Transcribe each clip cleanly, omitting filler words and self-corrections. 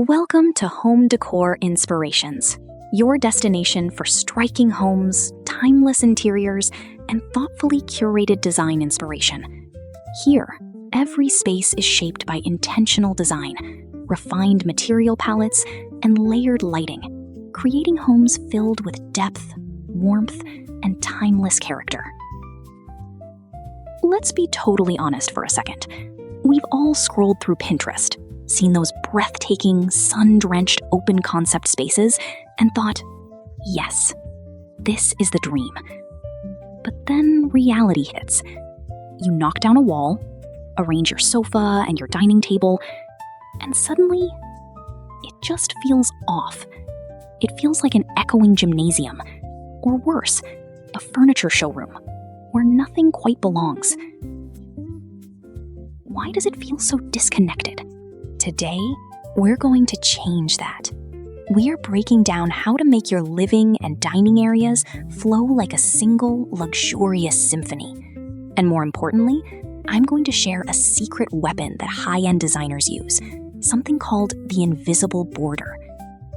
Welcome to Home Decor Inspirations, your destination for striking homes, timeless interiors, and thoughtfully curated design inspiration. Here, every space is shaped by intentional design, refined material palettes, and layered lighting, creating homes filled with depth, warmth, and timeless character. Let's be totally honest for a second. We've all scrolled through Pinterest, seen those breathtaking, sun-drenched open concept spaces, and thought, yes, this is the dream. But then reality hits. You knock down a wall, arrange your sofa and your dining table, and suddenly, it just feels off. It feels like an echoing gymnasium, or worse, a furniture showroom, where nothing quite belongs. Why does it feel so disconnected? Today, we're going to change that. We're breaking down how to make your living and dining areas flow like a single, luxurious symphony. And more importantly, I'm going to share a secret weapon that high-end designers use, something called the invisible border.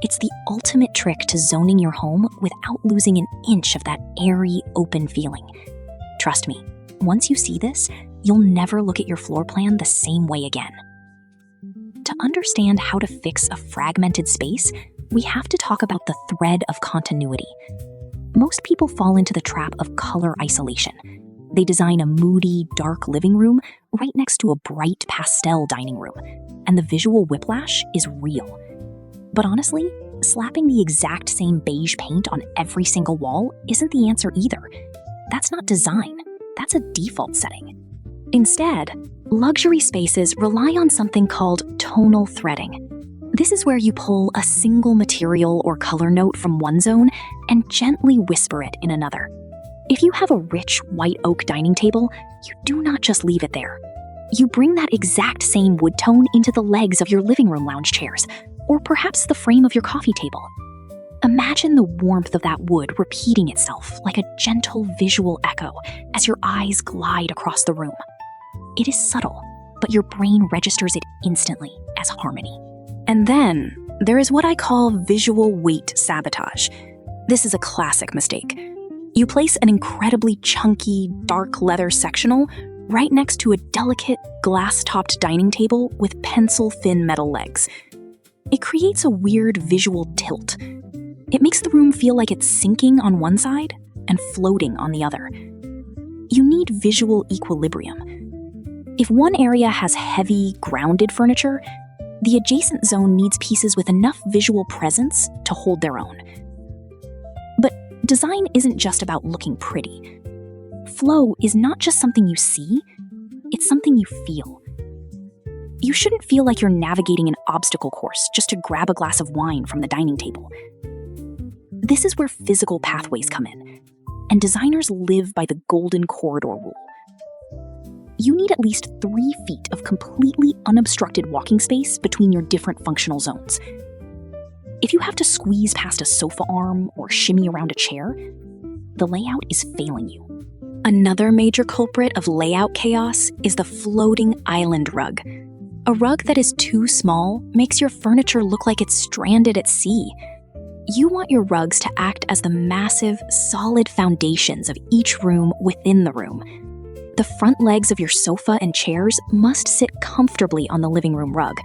It's the ultimate trick to zoning your home without losing an inch of that airy, open feeling. Trust me, once you see this, you'll never look at your floor plan the same way again. To understand how to fix a fragmented space, we have to talk about the thread of continuity. Most people fall into the trap of color isolation. They design a moody, dark living room right next to a bright pastel dining room, and the visual whiplash is real. But honestly, slapping the exact same beige paint on every single wall isn't the answer either. That's not design, that's a default setting. Instead, luxury spaces rely on something called tonal threading. This is where you pull a single material or color note from one zone and gently whisper it in another. If you have a rich white oak dining table, you do not just leave it there. You bring that exact same wood tone into the legs of your living room lounge chairs, or perhaps the frame of your coffee table. Imagine the warmth of that wood repeating itself like a gentle visual echo as your eyes glide across the room. It is subtle, but your brain registers it instantly as harmony. And then, there is what I call visual weight sabotage. This is a classic mistake. You place an incredibly chunky, dark leather sectional right next to a delicate, glass-topped dining table with pencil-thin metal legs. It creates a weird visual tilt. It makes the room feel like it's sinking on one side and floating on the other. You need visual equilibrium. If one area has heavy, grounded furniture, the adjacent zone needs pieces with enough visual presence to hold their own. But design isn't just about looking pretty. Flow is not just something you see, it's something you feel. You shouldn't feel like you're navigating an obstacle course just to grab a glass of wine from the dining table. This is where physical pathways come in, and designers live by the golden corridor rule. You need at least 3 feet of completely unobstructed walking space between your different functional zones. If you have to squeeze past a sofa arm or shimmy around a chair, the layout is failing you. Another major culprit of layout chaos is the floating island rug. A rug that is too small makes your furniture look like it's stranded at sea. You want your rugs to act as the massive, solid foundations of each room within the room. The front legs of your sofa and chairs must sit comfortably on the living room rug,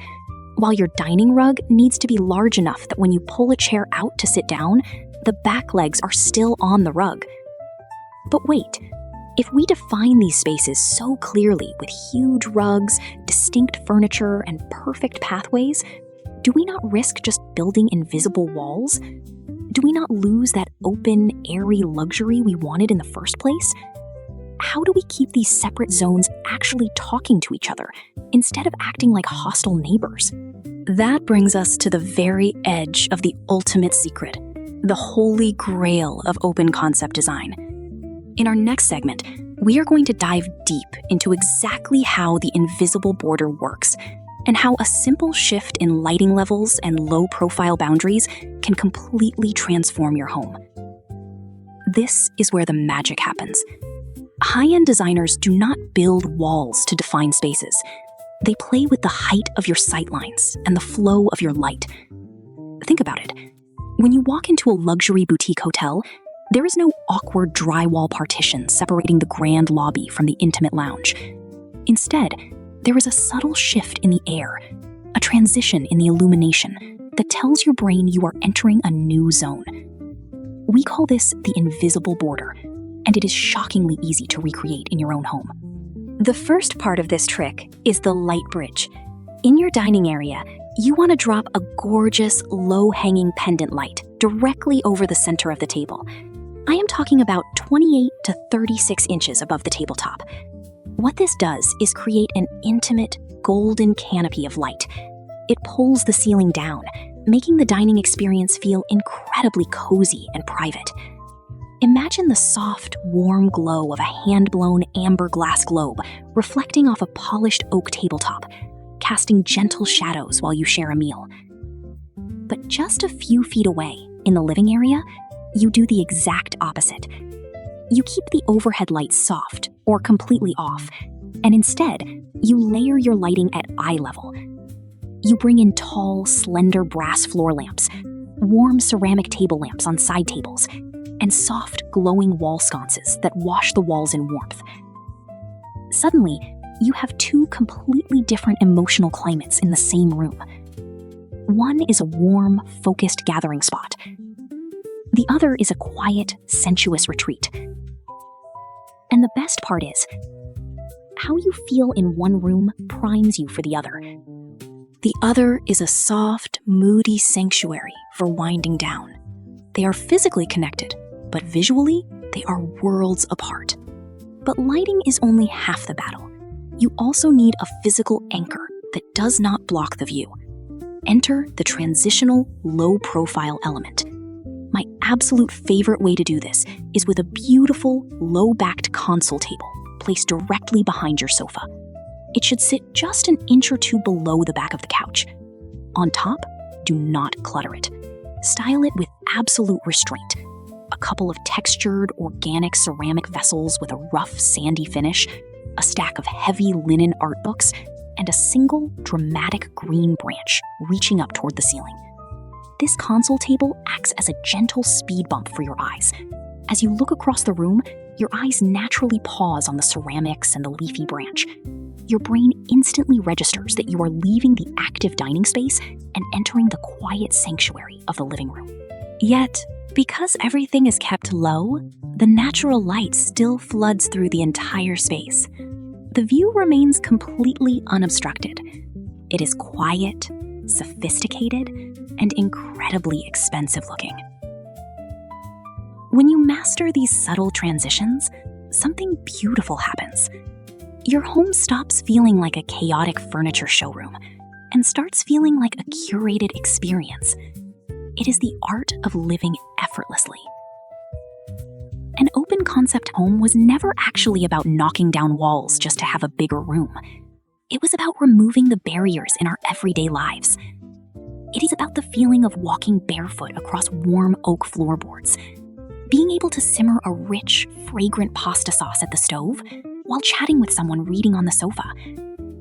while your dining rug needs to be large enough that when you pull a chair out to sit down, the back legs are still on the rug. But wait, if we define these spaces so clearly with huge rugs, distinct furniture, and perfect pathways, do we not risk just building invisible walls? Do we not lose that open, airy luxury we wanted in the first place? How do we keep these separate zones actually talking to each other instead of acting like hostile neighbors? That brings us to the very edge of the ultimate secret, the holy grail of open concept design. In our next segment, we are going to dive deep into exactly how the invisible border works and how a simple shift in lighting levels and low-profile boundaries can completely transform your home. This is where the magic happens. High-end designers do not build walls to define spaces. They play with the height of your sightlines and the flow of your light. Think about it. When you walk into a luxury boutique hotel, there is no awkward drywall partition separating the grand lobby from the intimate lounge. Instead, there is a subtle shift in the air, a transition in the illumination that tells your brain you are entering a new zone. We call this the invisible border, and it is shockingly easy to recreate in your own home. The first part of this trick is the light bridge. In your dining area, you want to drop a gorgeous, low-hanging pendant light directly over the center of the table. I am talking about 28 to 36 inches above the tabletop. What this does is create an intimate, golden canopy of light. It pulls the ceiling down, making the dining experience feel incredibly cozy and private. Imagine the soft, warm glow of a hand-blown amber glass globe reflecting off a polished oak tabletop, casting gentle shadows while you share a meal. But just a few feet away, in the living area, you do the exact opposite. You keep the overhead lights soft or completely off, and instead, you layer your lighting at eye level. You bring in tall, slender brass floor lamps, warm ceramic table lamps on side tables, and soft, glowing wall sconces that wash the walls in warmth. Suddenly, you have two completely different emotional climates in the same room. One is a warm, focused gathering spot. The other is a quiet, sensuous retreat. And the best part is, how you feel in one room primes you for the other. The other is a soft, moody sanctuary for winding down. They are physically connected, but visually, they are worlds apart. But lighting is only half the battle. You also need a physical anchor that does not block the view. Enter the transitional, low-profile element. My absolute favorite way to do this is with a beautiful, low-backed console table placed directly behind your sofa. It should sit just an inch or two below the back of the couch. On top, do not clutter it. Style it with absolute restraint. A couple of textured, organic ceramic vessels with a rough, sandy finish, a stack of heavy linen art books, and a single, dramatic green branch reaching up toward the ceiling. This console table acts as a gentle speed bump for your eyes. As you look across the room, your eyes naturally pause on the ceramics and the leafy branch. Your brain instantly registers that you are leaving the active dining space and entering the quiet sanctuary of the living room. Yet, because everything is kept low, the natural light still floods through the entire space. The view remains completely unobstructed. It is quiet, sophisticated, and incredibly expensive looking. When you master these subtle transitions, something beautiful happens. Your home stops feeling like a chaotic furniture showroom and starts feeling like a curated experience. It is the art of living effortlessly. An open concept home was never actually about knocking down walls just to have a bigger room. It was about removing the barriers in our everyday lives. It is about the feeling of walking barefoot across warm oak floorboards, being able to simmer a rich, fragrant pasta sauce at the stove while chatting with someone reading on the sofa,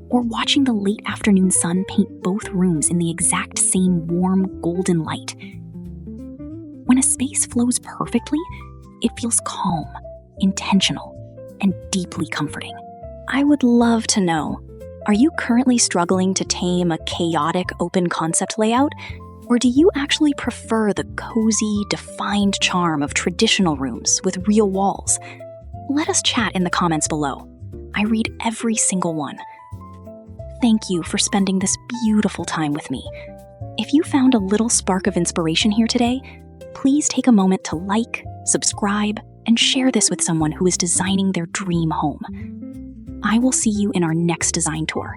or watching the late afternoon sun paint both rooms in the exact same warm, golden light. When a space flows perfectly, it feels calm, intentional, and deeply comforting. I would love to know, are you currently struggling to tame a chaotic open concept layout? Or do you actually prefer the cozy, defined charm of traditional rooms with real walls? Let us chat in the comments below. I read every single one. Thank you for spending this beautiful time with me. If you found a little spark of inspiration here today, please take a moment to like, subscribe, and share this with someone who is designing their dream home. I will see you in our next design tour,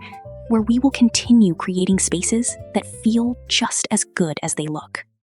where we will continue creating spaces that feel just as good as they look.